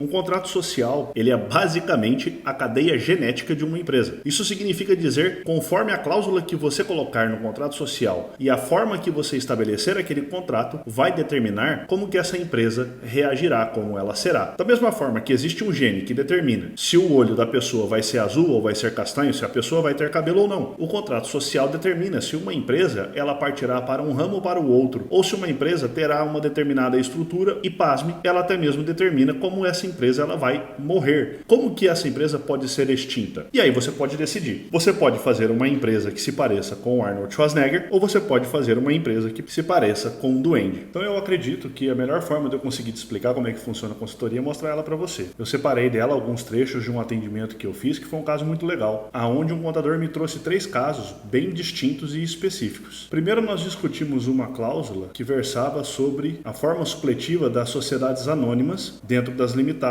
Um contrato social, ele é basicamente a cadeia genética de uma empresa. Isso significa dizer, conforme a cláusula que você colocar no contrato social e a forma que você estabelecer aquele contrato, vai determinar como que essa empresa reagirá, como ela será. Da mesma forma que existe um gene que determina se o olho da pessoa vai ser azul ou vai ser castanho, se a pessoa vai ter cabelo ou não. O contrato social determina se uma empresa ela partirá para um ramo ou para o outro, ou se uma empresa terá uma determinada estrutura e, pasme, ela até mesmo determina como essa empresa ela vai morrer. Como que essa empresa pode ser extinta? E aí você pode decidir. Você pode fazer uma empresa que se pareça com o Arnold Schwarzenegger ou você pode fazer uma empresa que se pareça com o Duende. Então eu acredito que a melhor forma de eu conseguir te explicar como é que funciona a consultoria é mostrar ela para você. Eu separei dela alguns trechos de um atendimento que eu fiz que foi um caso muito legal, aonde um contador me trouxe 3 casos bem distintos e específicos. Primeiro nós discutimos uma cláusula que versava sobre a forma supletiva das sociedades anônimas dentro das limitadas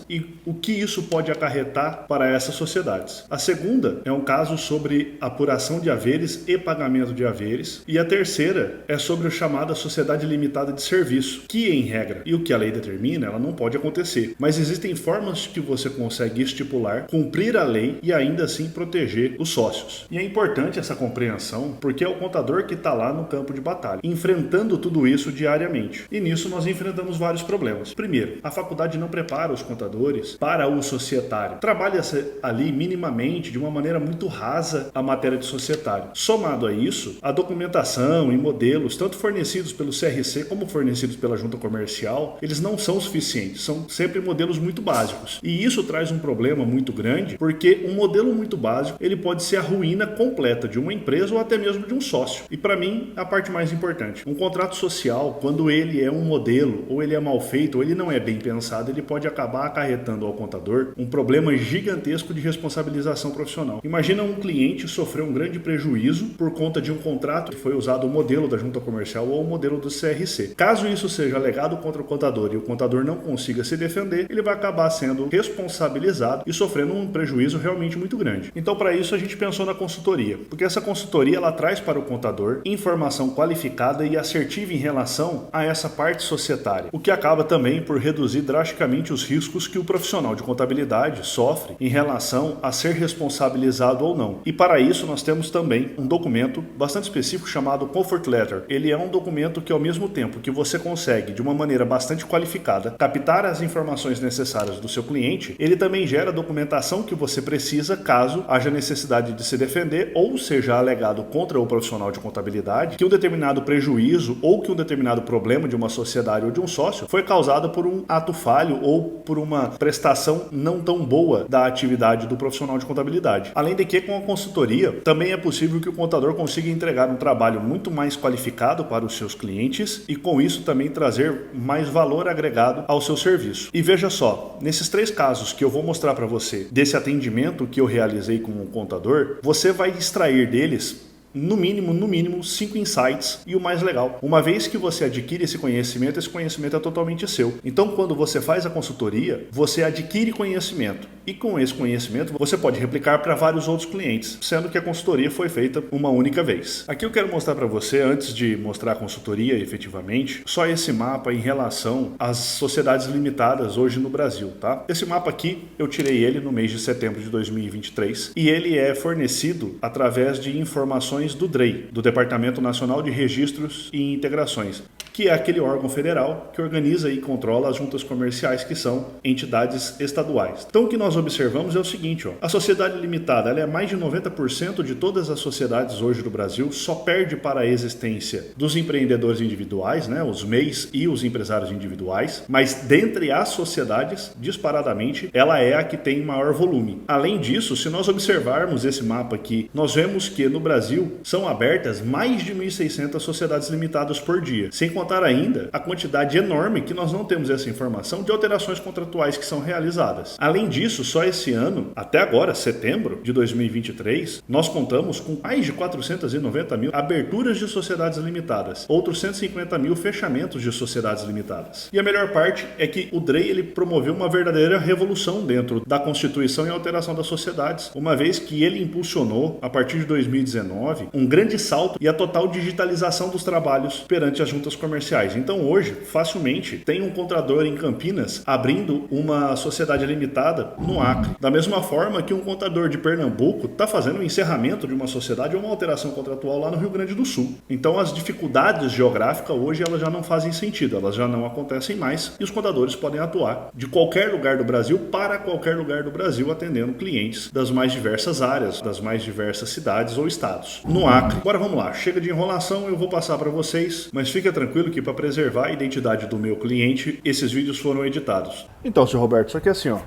e o que isso pode acarretar para essas sociedades. A segunda é um caso sobre apuração de haveres e pagamento de haveres. E a terceira é sobre a chamada sociedade limitada de serviço, que em regra, e o que a lei determina, ela não pode acontecer. Mas existem formas que você consegue estipular, cumprir a lei e ainda assim proteger os sócios. E é importante essa compreensão porque é o contador que está lá no campo de batalha, enfrentando tudo isso diariamente. E nisso nós enfrentamos vários problemas. Primeiro, a faculdade não prepara os contadores para o societário. Trabalha-se ali minimamente, de uma maneira muito rasa, a matéria de societário. Somado a isso, a documentação e modelos, tanto fornecidos pelo CRC como fornecidos pela junta comercial, eles não são suficientes, são sempre modelos muito básicos. E isso traz um problema muito grande, porque um modelo muito básico, ele pode ser a ruína completa de uma empresa ou até mesmo de um sócio. E para mim, a parte mais importante, um contrato social, quando ele é um modelo, ou ele é mal feito, ou ele não é bem pensado, ele pode acabar acarretando ao contador um problema gigantesco de responsabilização profissional. Imagina um cliente sofrer um grande prejuízo por conta de um contrato que foi usado o modelo da junta comercial ou o modelo do CRC. Caso isso seja alegado contra o contador e o contador não consiga se defender, ele vai acabar sendo responsabilizado e sofrendo um prejuízo realmente muito grande. Então, para isso, a gente pensou na consultoria, porque essa consultoria ela traz para o contador informação qualificada e assertiva em relação a essa parte societária, o que acaba também por reduzir drasticamente os riscos que o profissional de contabilidade sofre em relação a ser responsabilizado ou não. E para isso nós temos também um documento bastante específico chamado Comfort Letter. Ele é um documento que ao mesmo tempo que você consegue de uma maneira bastante qualificada captar as informações necessárias do seu cliente, ele também gera a documentação que você precisa caso haja necessidade de se defender ou seja alegado contra o profissional de contabilidade que um determinado prejuízo ou que um determinado problema de uma sociedade ou de um sócio foi causado por um ato falho ou por uma prestação não tão boa da atividade do profissional de contabilidade. Além de que, com a consultoria, também é possível que o contador consiga entregar um trabalho muito mais qualificado para os seus clientes e, com isso, também trazer mais valor agregado ao seu serviço. E veja só, nesses 3 casos que eu vou mostrar para você, desse atendimento que eu realizei com o contador, você vai extrair deles no mínimo 5 insights e o mais legal. Uma vez que você adquire esse conhecimento é totalmente seu. Então, quando você faz a consultoria, você adquire conhecimento. E com esse conhecimento, você pode replicar para vários outros clientes, sendo que a consultoria foi feita uma única vez. Aqui eu quero mostrar para você, antes de mostrar a consultoria efetivamente, só esse mapa em relação às sociedades limitadas hoje no Brasil, tá? Esse mapa aqui, eu tirei ele no mês de setembro de 2023 e ele é fornecido através de informações do DREI, do Departamento Nacional de Registros e Integrações, que é aquele órgão federal que organiza e controla as juntas comerciais, que são entidades estaduais. Então o que nós observamos é o seguinte, a sociedade limitada ela é mais de 90% de todas as sociedades hoje do Brasil, só perde para a existência dos empreendedores individuais, né, os MEIs e os empresários individuais, mas dentre as sociedades, disparadamente, ela é a que tem maior volume. Além disso, se nós observarmos esse mapa aqui, nós vemos que no Brasil são abertas mais de 1.600 sociedades limitadas por dia, sem contar ainda a quantidade enorme que nós não temos essa informação de alterações contratuais que são realizadas. Além disso, só esse ano, até agora, setembro de 2023, nós contamos com mais de 490 mil aberturas de sociedades limitadas, outros 150 mil fechamentos de sociedades limitadas. E a melhor parte é que o DREI ele promoveu uma verdadeira revolução dentro da Constituição e alteração das sociedades, uma vez que ele impulsionou, a partir de 2019, um grande salto e a total digitalização dos trabalhos perante as juntas comerciais comerciais. Então hoje, facilmente, tem um contador em Campinas abrindo uma sociedade limitada no Acre. Da mesma forma que um contador de Pernambuco está fazendo o encerramento de uma sociedade ou uma alteração contratual lá no Rio Grande do Sul. Então as dificuldades geográficas hoje elas já não fazem sentido, elas já não acontecem mais e os contadores podem atuar de qualquer lugar do Brasil para qualquer lugar do Brasil, atendendo clientes das mais diversas áreas, das mais diversas cidades ou estados. No Acre. Agora vamos lá, chega de enrolação, eu vou passar para vocês, mas fica tranquilo que para preservar a identidade do meu cliente, esses vídeos foram editados. Então, senhor Roberto, isso aqui é assim, ó.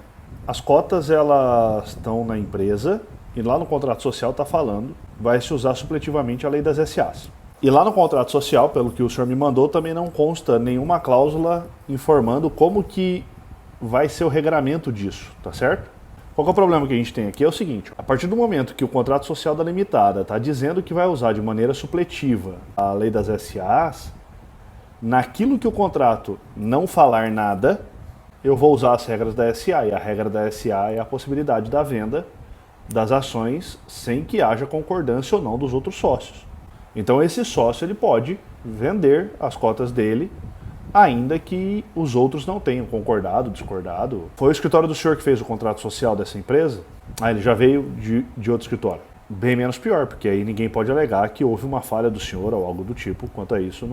As cotas elas estão na empresa e lá no contrato social está falando, vai se usar supletivamente a lei das SAs. E lá no contrato social, pelo que o senhor me mandou, também não consta nenhuma cláusula informando como que vai ser o regramento disso, tá certo? Qual que é o problema que a gente tem aqui? É o seguinte, a partir do momento que o contrato social da limitada está dizendo que vai usar de maneira supletiva a lei das SAs, naquilo que o contrato não falar nada, eu vou usar as regras da SA, e a regra da SA é a possibilidade da venda das ações sem que haja concordância ou não dos outros sócios. Então esse sócio ele pode vender as cotas dele, ainda que os outros não tenham concordado, discordado. Foi o escritório do senhor que fez o contrato social dessa empresa? Ele já veio de outro escritório. Bem menos pior, porque aí ninguém pode alegar que houve uma falha do senhor ou algo do tipo. Quanto a isso,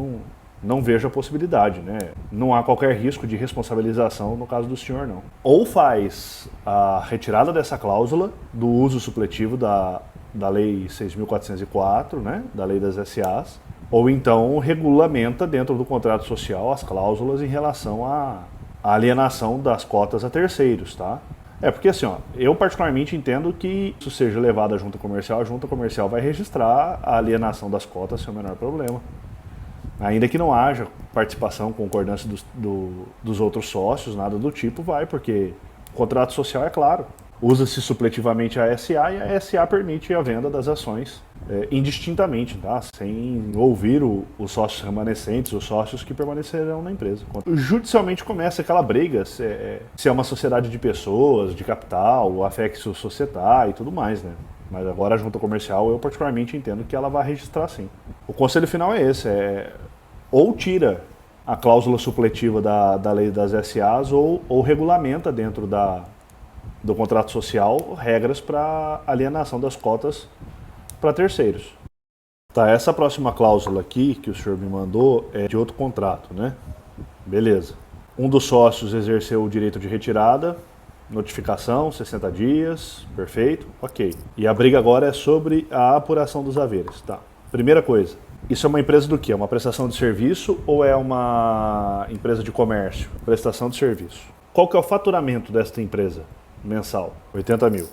não vejo a possibilidade, né? Não há qualquer risco de responsabilização no caso do senhor, não. Ou faz a retirada dessa cláusula do uso supletivo da Lei 6.404, né? Da Lei das SAs, ou então regulamenta dentro do contrato social as cláusulas em relação à alienação das cotas a terceiros, tá? Porque assim, ó, eu particularmente entendo que isso seja levado à junta comercial, a junta comercial vai registrar a alienação das cotas sem o menor problema. Ainda que não haja participação, concordância dos outros sócios, nada do tipo, vai, porque o contrato social é claro. Usa-se supletivamente a SA e a SA permite a venda das ações indistintamente, tá? Sem ouvir os sócios remanescentes, os sócios que permanecerão na empresa. Judicialmente começa aquela briga se é uma sociedade de pessoas, de capital, affectio societatis e tudo mais, né? Mas agora a junta comercial eu particularmente entendo que ela vai registrar sim. O conselho final é esse, ou tira a cláusula supletiva da lei das SAs ou regulamenta dentro do contrato social regras para alienação das cotas para terceiros. Tá, essa próxima cláusula aqui que o senhor me mandou é de outro contrato, né? Beleza. Um dos sócios exerceu o direito de retirada, notificação, 60 dias, perfeito, ok. E a briga agora é sobre a apuração dos haveres, tá? Primeira coisa, isso é uma empresa do quê? É uma prestação de serviço ou é uma empresa de comércio? Prestação de serviço. Qual que é o faturamento desta empresa mensal? 80 mil.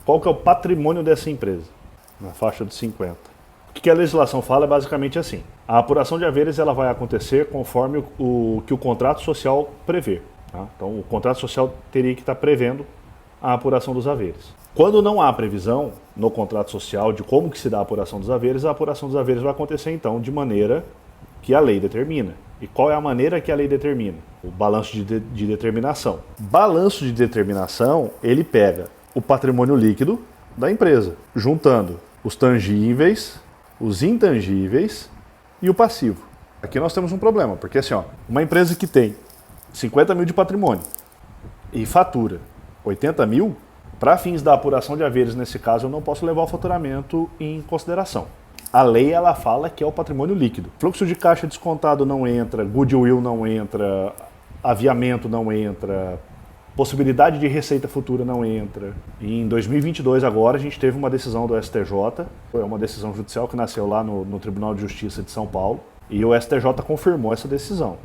Qual que é o patrimônio dessa empresa? Na faixa de 50. O que a legislação fala é basicamente assim. A apuração de haveres ela vai acontecer conforme o que o contrato social prevê. Tá? Então o contrato social teria que estar prevendo a apuração dos haveres. Quando não há previsão no contrato social de como que se dá a apuração dos haveres vai acontecer então de maneira que a lei determina. E qual é a maneira que a lei determina? O balanço de determinação. Balanço de determinação, ele pega o patrimônio líquido da empresa, juntando os tangíveis, os intangíveis e o passivo. Aqui nós temos um problema, porque assim, ó, uma empresa que tem 50 mil de patrimônio e fatura 80 mil, para fins da apuração de haveres, nesse caso, eu não posso levar o faturamento em consideração. A lei ela fala que é o patrimônio líquido. Fluxo de caixa descontado não entra, goodwill não entra, aviamento não entra, possibilidade de receita futura não entra. E em 2022 agora a gente teve uma decisão do STJ, é uma decisão judicial que nasceu lá no Tribunal de Justiça de São Paulo, e o STJ confirmou essa decisão,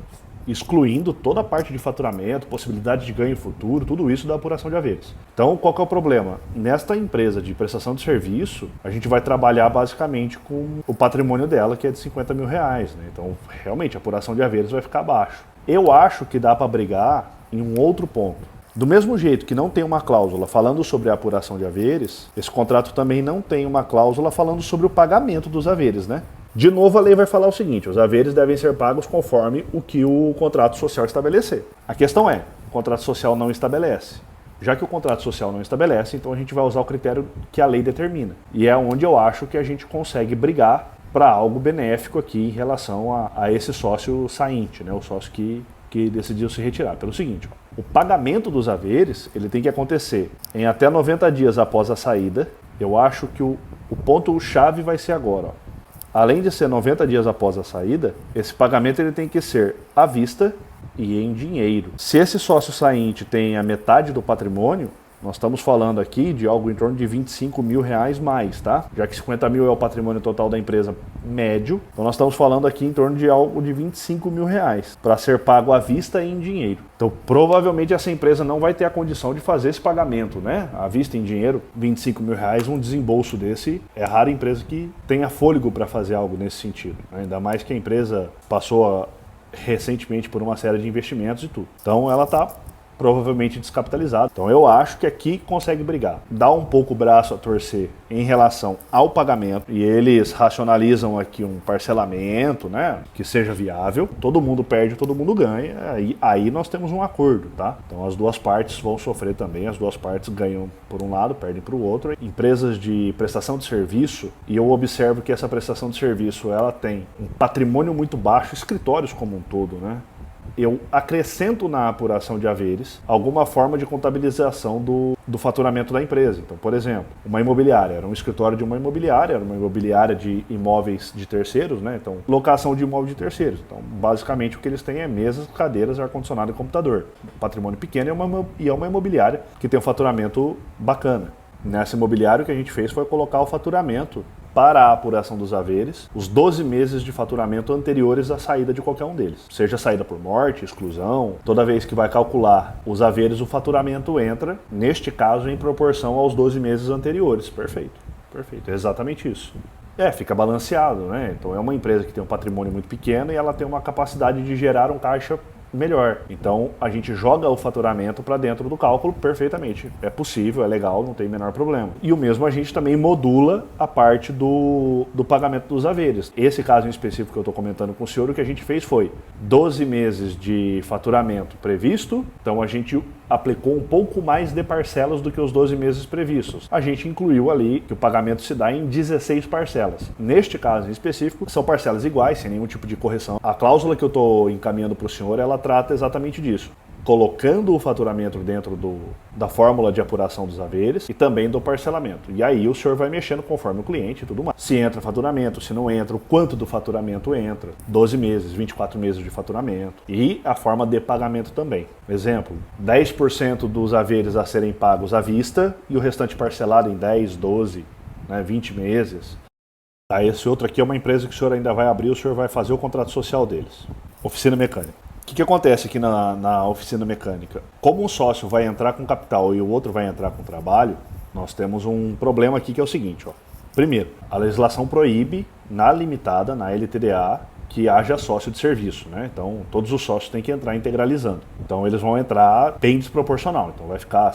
excluindo toda a parte de faturamento, possibilidade de ganho futuro, tudo isso da apuração de haveres. Então, qual que é o problema? Nesta empresa de prestação de serviço, a gente vai trabalhar basicamente com o patrimônio dela, que é de 50 mil reais. Né? Então, realmente, a apuração de haveres vai ficar abaixo. Eu acho que dá para brigar em um outro ponto. Do mesmo jeito que não tem uma cláusula falando sobre a apuração de haveres, esse contrato também não tem uma cláusula falando sobre o pagamento dos haveres, né? De novo, a lei vai falar o seguinte, os haveres devem ser pagos conforme o que o contrato social estabelecer. A questão é, o contrato social não estabelece. Já que o contrato social não estabelece, então a gente vai usar o critério que a lei determina. E é onde eu acho que a gente consegue brigar para algo benéfico aqui em relação a esse sócio sainte, né? O sócio que decidiu se retirar. Pelo seguinte, o pagamento dos haveres ele tem que acontecer em até 90 dias após a saída. Eu acho que o ponto-chave vai ser agora. Ó. Além de ser 90 dias após a saída, esse pagamento ele tem que ser à vista e em dinheiro. Se esse sócio sainte tem a metade do patrimônio, nós estamos falando aqui de algo em torno de R$25 mil mais, tá? Já que 50 mil é o patrimônio total da empresa médio, então nós estamos falando aqui em torno de algo de R$25 mil para ser pago à vista e em dinheiro. Então provavelmente essa empresa não vai ter a condição de fazer esse pagamento, né? À vista em dinheiro, R$25 mil, um desembolso desse, é rara a empresa que tenha fôlego para fazer algo nesse sentido. Ainda mais que a empresa passou recentemente por uma série de investimentos e tudo. Então ela está provavelmente descapitalizado. Então eu acho que aqui consegue brigar. Dá um pouco o braço a torcer em relação ao pagamento e eles racionalizam aqui um parcelamento, né, que seja viável. Todo mundo perde, todo mundo ganha. Aí nós temos um acordo, tá? Então as duas partes vão sofrer também, as duas partes ganham por um lado, perdem para o outro. Empresas de prestação de serviço, e eu observo que essa prestação de serviço ela tem um patrimônio muito baixo, escritórios como um todo, né? Eu acrescento na apuração de haveres alguma forma de contabilização do faturamento da empresa. Então, por exemplo, uma imobiliária, era um escritório de uma imobiliária, era uma imobiliária de imóveis de terceiros, né? Então, locação de imóveis de terceiros. Então, basicamente o que eles têm é mesas, cadeiras, ar-condicionado e computador. Patrimônio pequeno e é uma imobiliária que tem um faturamento bacana. Nessa imobiliária o que a gente fez foi colocar o faturamento para a apuração dos haveres, os 12 meses de faturamento anteriores à saída de qualquer um deles. Seja saída por morte, exclusão, toda vez que vai calcular os haveres, o faturamento entra, neste caso, em proporção aos 12 meses anteriores. Perfeito, perfeito, é exatamente isso. Fica balanceado, né? Então é uma empresa que tem um patrimônio muito pequeno e ela tem uma capacidade de gerar um caixa melhor. Então a gente joga o faturamento para dentro do cálculo perfeitamente. É possível, é legal, não tem o menor problema. E o mesmo a gente também modula a parte do pagamento dos haveres. Esse caso em específico que eu estou comentando com o senhor, o que a gente fez foi 12 meses de faturamento previsto, então a gente aplicou um pouco mais de parcelas do que os 12 meses previstos. A gente incluiu ali que o pagamento se dá em 16 parcelas. Neste caso em específico, são parcelas iguais, sem nenhum tipo de correção. A cláusula que eu estou encaminhando para o senhor, ela trata exatamente disso. Colocando o faturamento dentro da fórmula de apuração dos haveres e também do parcelamento. E aí o senhor vai mexendo conforme o cliente e tudo mais. Se entra faturamento, se não entra, o quanto do faturamento entra. 12 meses, 24 meses de faturamento. E a forma de pagamento também. Exemplo, 10% dos haveres a serem pagos à vista e o restante parcelado em 10, 12, 20 meses. Esse outro aqui é uma empresa que o senhor ainda vai abrir, o senhor vai fazer o contrato social deles. Oficina mecânica. O que acontece aqui na oficina mecânica? Como um sócio vai entrar com capital e o outro vai entrar com trabalho, nós temos um problema aqui que é o seguinte. Ó. Primeiro, a legislação proíbe, na limitada, na LTDA, que haja sócio de serviço, né? Então, todos os sócios têm que entrar integralizando. Então, eles vão entrar bem desproporcional. Então, vai ficar,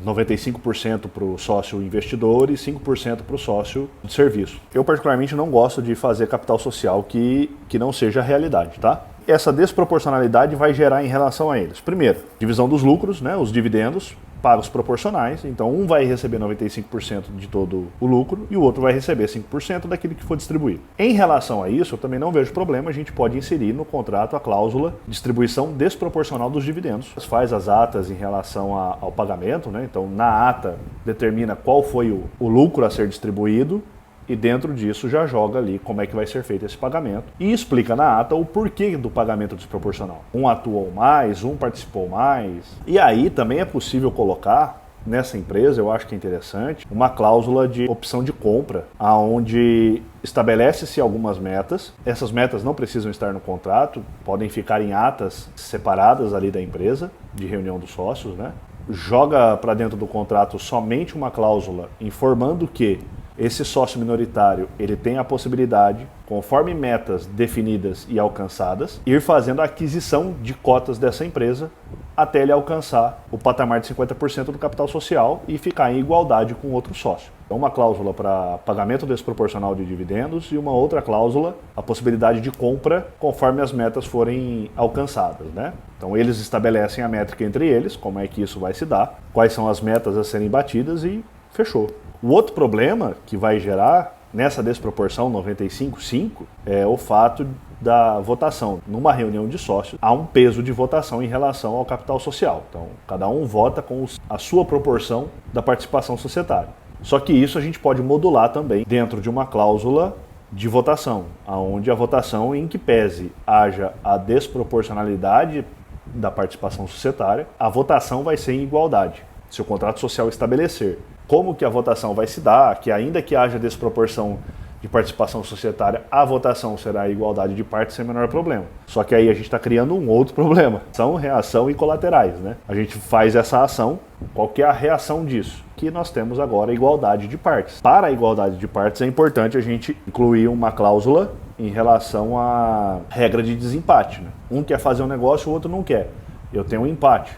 95% para o sócio investidor e 5% para o sócio de serviço. Eu, particularmente, não gosto de fazer capital social que não seja a realidade, tá? Essa desproporcionalidade vai gerar em relação a eles. Primeiro, divisão dos lucros, né? Os dividendos, pagos proporcionais. Então, um vai receber 95% de todo o lucro e o outro vai receber 5% daquilo que for distribuído. Em relação a isso, eu também não vejo problema, a gente pode inserir no contrato a cláusula distribuição desproporcional dos dividendos. Faz as atas em relação ao pagamento, né? Então, na ata, determina qual foi o lucro a ser distribuído e dentro disso já joga ali como é que vai ser feito esse pagamento e explica na ata o porquê do pagamento desproporcional. Um atuou mais, um participou mais. E aí também é possível colocar nessa empresa, eu acho que é interessante, uma cláusula de opção de compra, onde estabelece-se algumas metas. Essas metas não precisam estar no contrato, podem ficar em atas separadas ali da empresa, de reunião dos sócios, né? Joga para dentro do contrato somente uma cláusula informando que esse sócio minoritário ele tem a possibilidade, conforme metas definidas e alcançadas, ir fazendo a aquisição de cotas dessa empresa até ele alcançar o patamar de 50% do capital social e ficar em igualdade com outro sócio. Então, uma cláusula para pagamento desproporcional de dividendos e uma outra cláusula, a possibilidade de compra conforme as metas forem alcançadas, né? Então, eles estabelecem a métrica entre eles, como é que isso vai se dar, quais são as metas a serem batidas e fechou. O outro problema que vai gerar nessa desproporção 95/5 é o fato da votação. Numa reunião de sócios, há um peso de votação em relação ao capital social. Então, cada um vota com a sua proporção da participação societária. Só que isso a gente pode modular também dentro de uma cláusula de votação, onde a votação em que pese haja a desproporcionalidade da participação societária, a votação vai ser em igualdade. Se o contrato social estabelecer como que a votação vai se dar, que ainda que haja desproporção de participação societária, a votação será a igualdade de partes sem menor problema. Só que aí a gente está criando um outro problema. São reação e colaterais, né? A gente faz essa ação, qual que é a reação disso? Que nós temos agora a igualdade de partes. Para a igualdade de partes é importante a gente incluir uma cláusula em relação à regra de desempate, né? Um quer fazer um negócio, o outro não quer. Eu tenho um empate.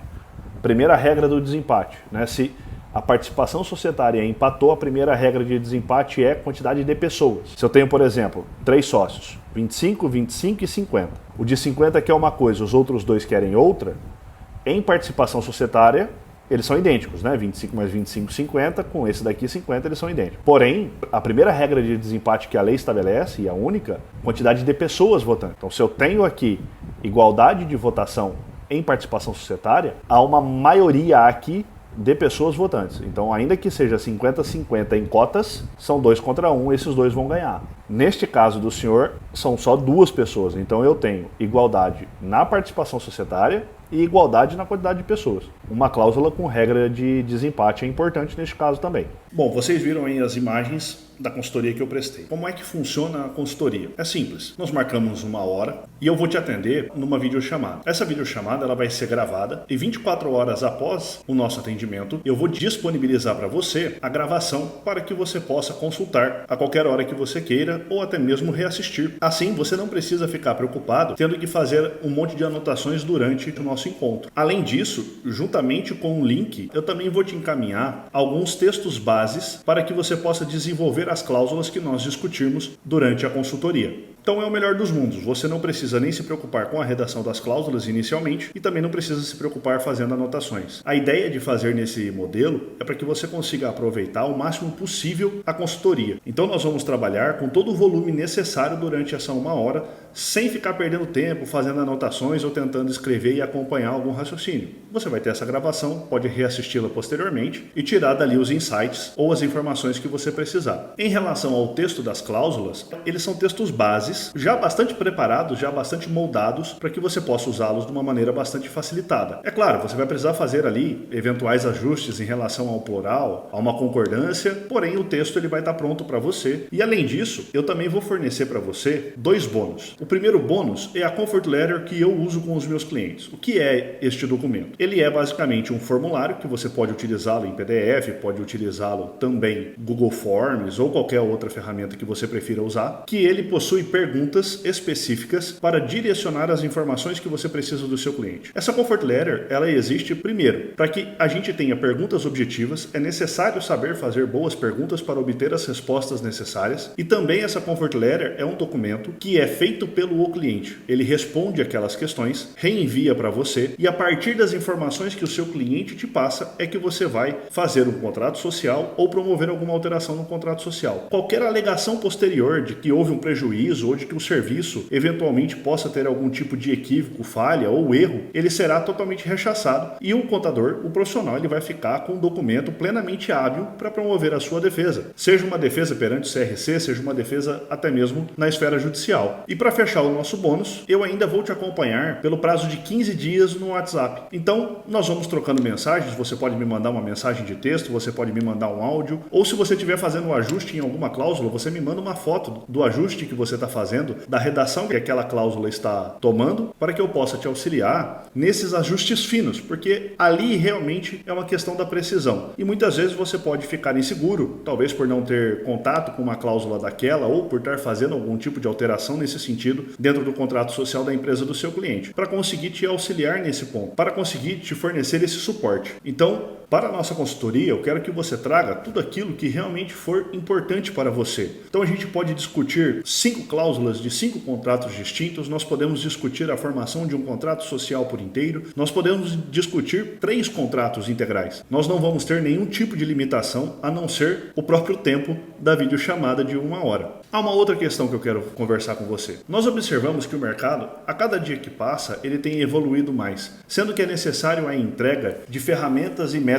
Primeira regra do desempate, né? Se a participação societária empatou, a primeira regra de desempate é quantidade de pessoas. Se eu tenho, por exemplo, 3 sócios, 25, 25 e 50. O de 50 quer uma coisa, os outros 2 querem outra. Em participação societária, eles são idênticos, né? 25 mais 25, 50. Com esse daqui, 50, eles são idênticos. Porém, a primeira regra de desempate que a lei estabelece, e a única, quantidade de pessoas votando. Então, se eu tenho aqui igualdade de votação em participação societária, há uma maioria aqui de pessoas votantes. Então, ainda que seja 50-50 em cotas, são 2 contra 1, esses 2 vão ganhar. Neste caso do senhor, são só 2 pessoas. Então, eu tenho igualdade na participação societária e igualdade na quantidade de pessoas. Uma cláusula com regra de desempate é importante neste caso também. Bom, vocês viram aí as imagens da consultoria que eu prestei. Como é que funciona a consultoria? É simples. Nós marcamos uma hora e eu vou te atender numa videochamada. Essa videochamada ela vai ser gravada e 24 horas após o nosso atendimento, eu vou disponibilizar para você a gravação para que você possa consultar a qualquer hora que você queira ou até mesmo reassistir. Assim, você não precisa ficar preocupado tendo que fazer um monte de anotações durante o nosso encontro. Além disso, juntamente com o link, eu também vou te encaminhar alguns textos bases para que você possa desenvolver as cláusulas que nós discutirmos durante a consultoria. Então é o melhor dos mundos, você não precisa nem se preocupar com a redação das cláusulas inicialmente e também não precisa se preocupar fazendo anotações. A ideia de fazer nesse modelo é para que você consiga aproveitar o máximo possível a consultoria. Então nós vamos trabalhar com todo o volume necessário durante essa 1 hora, sem ficar perdendo tempo fazendo anotações ou tentando escrever e acompanhar algum raciocínio. Você vai ter essa gravação, pode reassisti-la posteriormente e tirar dali os insights ou as informações que você precisar. Em relação ao texto das cláusulas, eles são textos bases, já bastante preparados, já bastante moldados para que você possa usá-los de uma maneira bastante facilitada. É claro, você vai precisar fazer ali eventuais ajustes em relação ao plural, a uma concordância, porém o texto ele vai estar pronto para você. E além disso, eu também vou fornecer para você 2 bônus. O primeiro bônus é a Comfort Letter que eu uso com os meus clientes. O que é este documento? Ele é basicamente um formulário que você pode utilizá-lo em PDF, pode utilizá-lo também Google Forms ou qualquer outra ferramenta que você prefira usar, que ele possui perguntas específicas para direcionar as informações que você precisa do seu cliente. Essa Comfort Letter, ela existe primeiro, para que a gente tenha perguntas objetivas, é necessário saber fazer boas perguntas para obter as respostas necessárias, e também essa Comfort Letter é um documento que é feito pelo cliente. Ele responde aquelas questões, reenvia para você e a partir das informações que o seu cliente te passa é que você vai fazer um contrato social ou promover alguma alteração no contrato social. Qualquer alegação posterior de que houve um prejuízo ou de que o serviço eventualmente possa ter algum tipo de equívoco, falha ou erro, ele será totalmente rechaçado e o contador, o profissional, ele vai ficar com um documento plenamente hábil para promover a sua defesa. Seja uma defesa perante o CRC, seja uma defesa até mesmo na esfera judicial. E para fechar o nosso bônus, eu ainda vou te acompanhar pelo prazo de 15 dias no WhatsApp. Então, nós vamos trocando mensagens, você pode me mandar uma mensagem de texto, você pode me mandar um áudio, ou se você estiver fazendo um ajuste em alguma cláusula, você me manda uma foto do ajuste que você está fazendo, da redação que aquela cláusula está tomando, para que eu possa te auxiliar nesses ajustes finos, porque ali realmente é uma questão da precisão. E muitas vezes você pode ficar inseguro, talvez por não ter contato com uma cláusula daquela, ou por estar fazendo algum tipo de alteração nesse sentido dentro do contrato social da empresa do seu cliente, para conseguir te auxiliar nesse ponto, para conseguir conseguir te fornecer esse suporte. Então, para a nossa consultoria, eu quero que você traga tudo aquilo que realmente for importante para você. Então a gente pode discutir 5 cláusulas de 5 contratos distintos, nós podemos discutir a formação de um contrato social por inteiro, nós podemos discutir 3 contratos integrais. Nós não vamos ter nenhum tipo de limitação a não ser o próprio tempo da videochamada de 1 hora. Há uma outra questão que eu quero conversar com você. Nós observamos que o mercado, a cada dia que passa, ele tem evoluído mais, sendo que é necessário a entrega de ferramentas e métodos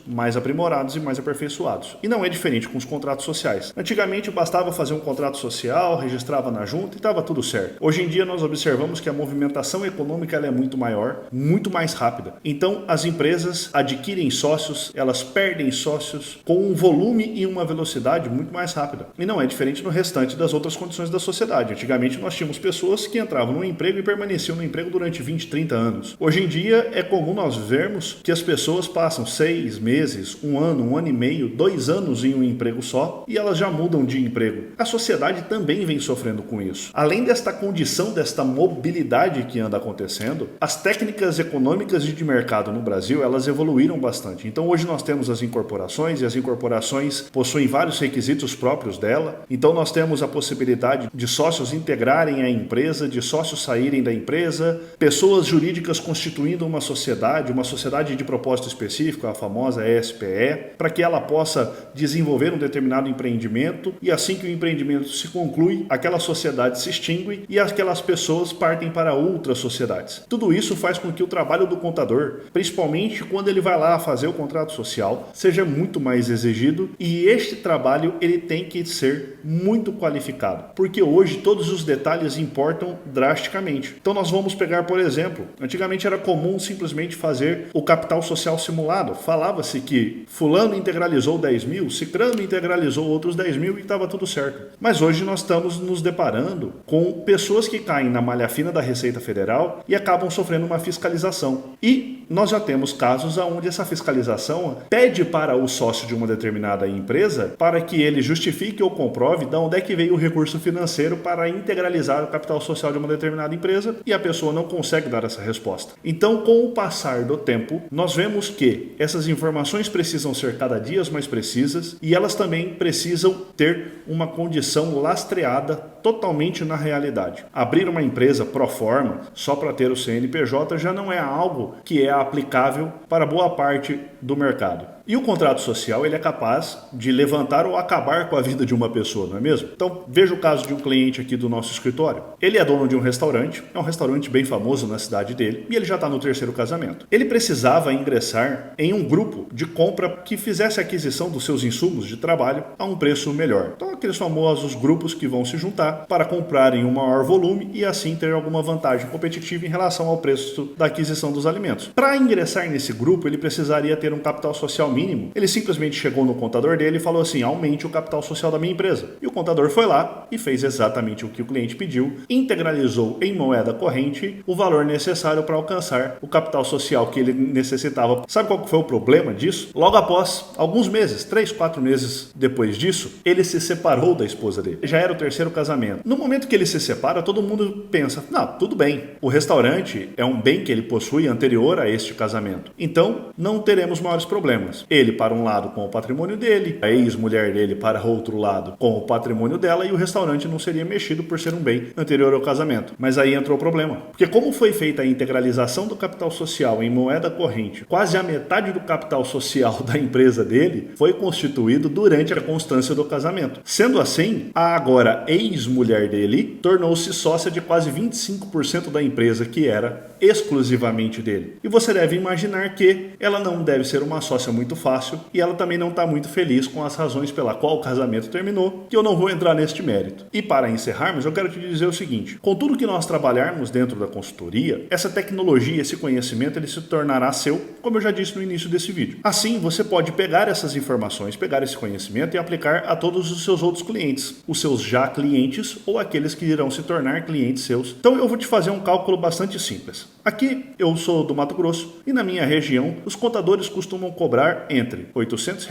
mais aprimorados e mais aperfeiçoados. E não é diferente com os contratos sociais. Antigamente bastava fazer um contrato social, registrava na junta e estava tudo certo. Hoje em dia nós observamos que a movimentação econômica ela é muito maior, muito mais rápida. Então as empresas adquirem sócios, elas perdem sócios com um volume e uma velocidade muito mais rápida. E não é diferente no restante das outras condições da sociedade. Antigamente nós tínhamos pessoas que entravam no emprego e permaneciam no emprego durante 20, 30 anos. Hoje em dia é comum nós vermos que as pessoas passam 6 meses, 1 ano, 1 ano e meio, 2 anos em um emprego só e elas já mudam de emprego. A sociedade também vem sofrendo com isso. Além desta condição, desta mobilidade que anda acontecendo, as técnicas econômicas e de mercado no Brasil, elas evoluíram bastante. Então hoje nós temos as incorporações e as incorporações possuem vários requisitos próprios dela. Então nós temos a possibilidade de sócios integrarem a empresa, de sócios saírem da empresa, pessoas jurídicas constituindo uma sociedade de propósito específico, a famosa SPE, para que ela possa desenvolver um determinado empreendimento e assim que o empreendimento se conclui, aquela sociedade se extingue e aquelas pessoas partem para outras sociedades. Tudo isso faz com que o trabalho do contador, principalmente quando ele vai lá fazer o contrato social, seja muito mais exigido e este trabalho ele tem que ser muito qualificado, porque hoje todos os detalhes importam drasticamente. Então nós vamos pegar, por exemplo, antigamente era comum simplesmente fazer o capital social simulado. Falava-se que fulano integralizou 10 mil, cicrano integralizou outros 10 mil e estava tudo certo. Mas hoje nós estamos nos deparando com pessoas que caem na malha fina da Receita Federal e acabam sofrendo uma fiscalização. E nós já temos casos onde essa fiscalização pede para o sócio de uma determinada empresa para que ele justifique ou comprove de onde é que veio o recurso financeiro para integralizar o capital social de uma determinada empresa e a pessoa não consegue dar essa resposta. Então, com o passar do tempo, nós vemos que essas informações precisam ser cada dia mais precisas e elas também precisam ter uma condição lastreada totalmente na realidade. Abrir uma empresa pro forma só para ter o CNPJ já não é algo que é aplicável para boa parte do mercado. E o contrato social ele é capaz de levantar ou acabar com a vida de uma pessoa, não é mesmo? Então, veja o caso de um cliente aqui do nosso escritório. Ele é dono de um restaurante, é um restaurante bem famoso na cidade dele, e ele já está no 3º casamento. Ele precisava ingressar em um grupo de compra que fizesse a aquisição dos seus insumos de trabalho a um preço melhor. Então, aqueles famosos grupos que vão se juntar para comprarem um maior volume e assim ter alguma vantagem competitiva em relação ao preço da aquisição dos alimentos. Para ingressar nesse grupo, ele precisaria ter um capital social mínimo. Ele simplesmente chegou no contador dele e falou assim: aumente o capital social da minha empresa. E o contador foi lá e fez exatamente o que o cliente pediu, integralizou em moeda corrente o valor necessário para alcançar o capital social que ele necessitava. Sabe qual foi o problema disso? Logo após alguns meses, 3, 4 meses depois disso, ele se separou da esposa dele. Já era o 3º casamento. No momento que ele se separa, todo mundo pensa: não, tudo bem, o restaurante é um bem que ele possui anterior a este casamento. Então, não teremos maiores problemas. Ele para um lado com o patrimônio dele, a ex-mulher dele para outro lado com o patrimônio dela e o restaurante não seria mexido por ser um bem anterior ao casamento. Mas aí entrou o problema. Porque como foi feita a integralização do capital social em moeda corrente, quase a metade do capital social da empresa dele foi constituído durante a constância do casamento. Sendo assim, a agora ex-mulher dele tornou-se sócia de quase 25% da empresa que era exclusivamente dele. E você deve imaginar que ela não deve ser uma sócia muito fácil e ela também não está muito feliz com as razões pela qual o casamento terminou, que eu não vou entrar neste mérito. E para encerrarmos, eu quero te dizer o seguinte: com tudo que nós trabalharmos dentro da consultoria, essa tecnologia, esse conhecimento, ele se tornará seu, como eu já disse no início desse vídeo. Assim, você pode pegar essas informações, pegar esse conhecimento e aplicar a todos os seus outros clientes, os seus já clientes ou aqueles que irão se tornar clientes seus. Então eu vou te fazer um cálculo bastante simples. Aqui eu sou do Mato Grosso e na minha região os contadores costumam cobrar entre R$ 800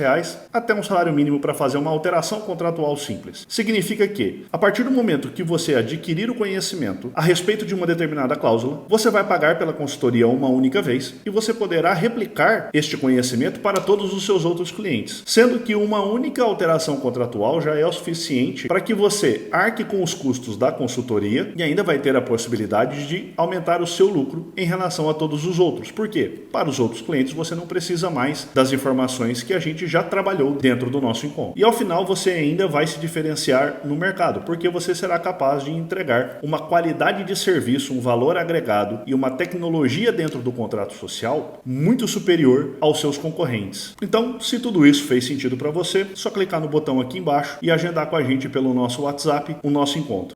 até um salário mínimo para fazer uma alteração contratual simples. Significa que, a partir do momento que você adquirir o conhecimento a respeito de uma determinada cláusula, você vai pagar pela consultoria uma única vez e você poderá replicar este conhecimento para todos os seus outros clientes, sendo que uma única alteração contratual já é o suficiente para que você arque com os custos da consultoria e ainda vai ter a possibilidade de aumentar o seu lucro em relação a todos os outros. Por quê? Para os outros clientes você não precisa mais das informações que a gente já trabalhou dentro do nosso encontro. E ao final você ainda vai se diferenciar no mercado, porque você será capaz de entregar uma qualidade de serviço, um valor agregado e uma tecnologia dentro do contrato social muito superior aos seus concorrentes. Então, se tudo isso fez sentido para você, só clicar no botão aqui embaixo e agendar com a gente pelo nosso WhatsApp o nosso encontro.